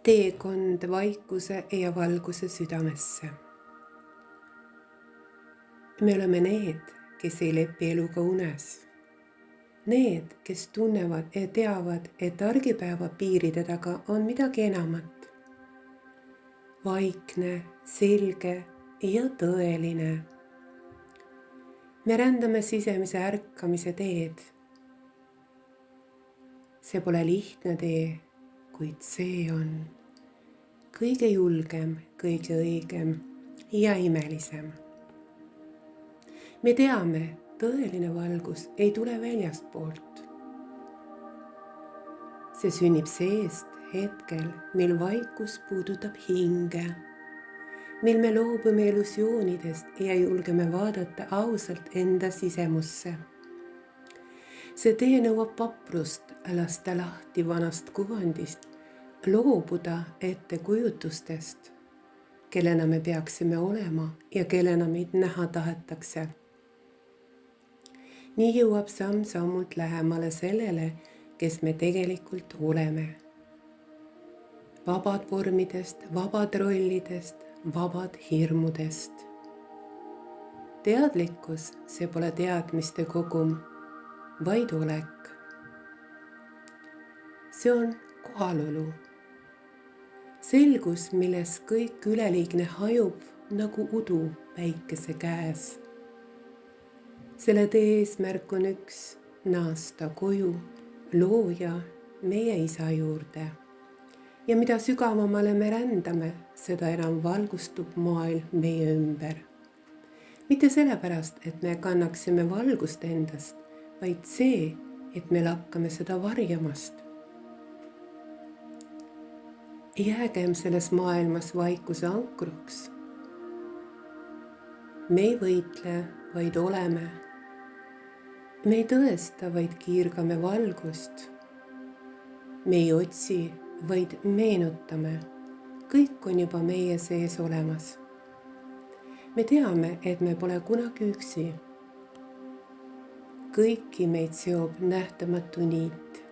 Teekond vaikuse ja valguse südamesse. Me oleme need, kes ei lepi eluga unes. Need, kes tunnevad ja teavad, et argipäeva piiride taga on midagi enamat. Vaikne, selge ja tõeline. Me rändame sisemise ärkamise teed. See pole lihtne tee, kuid see on kõige julgem, kõige õigem ja imelisem. Me teame, tõeline valgus ei tule väljastpoolt. See sünnib seest hetkel, mil vaikus puudutab hinge, mil me loobume illusioonidest ja julgeme vaadata ausalt enda sisemusse. See tee nõuab vaprust lasta lahti vanast kuvandist, loobuda ettekujutustest, kellena me peaksime olema ja kellena meid näha tahetakse. Nii jõuab samm-sammult lähemale sellele, kes me tegelikult oleme. Vabad vormidest, vabad rollidest, vabad hirmudest. Teadlikkus, see pole teadmiste kogum, vaid olek. See on kohalolu. Selgus, milles kõik üleliigne hajub nagu udu päikese käes. Selle tee eesmärk on üks, naasta koju, looja meie isa juurde. Ja mida sügavamale me rändame, seda enam valgustub maailm meie ümber. Mitte sellepärast, et me kannaksime valgust endast, vaid see, et me lakkame seda varjamast. Jäägem selles maailmas vaikuse ankruks. Me ei võitle, vaid oleme. Me ei tõesta, vaid kiirgame valgust. Me ei otsi, vaid meenutame. Kõik on juba meie sees olemas. Me teame, et me pole kunagi üksi. Kõiki meid seob nähtamatu niit.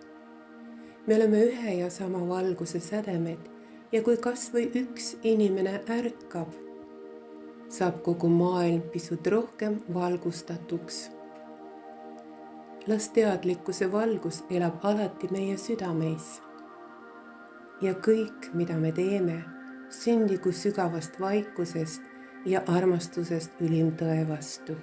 Me oleme ühe ja sama valguse sädemed ja kui kas või üks inimene ärkab, saab kogu maailm pisut rohkem valgustatuks. Las teadlikkuse valgus elab alati meie südameis. Ja kõik, mida me teeme, sündigu sügavast vaikusest ja armastusest ülim tõe vastu.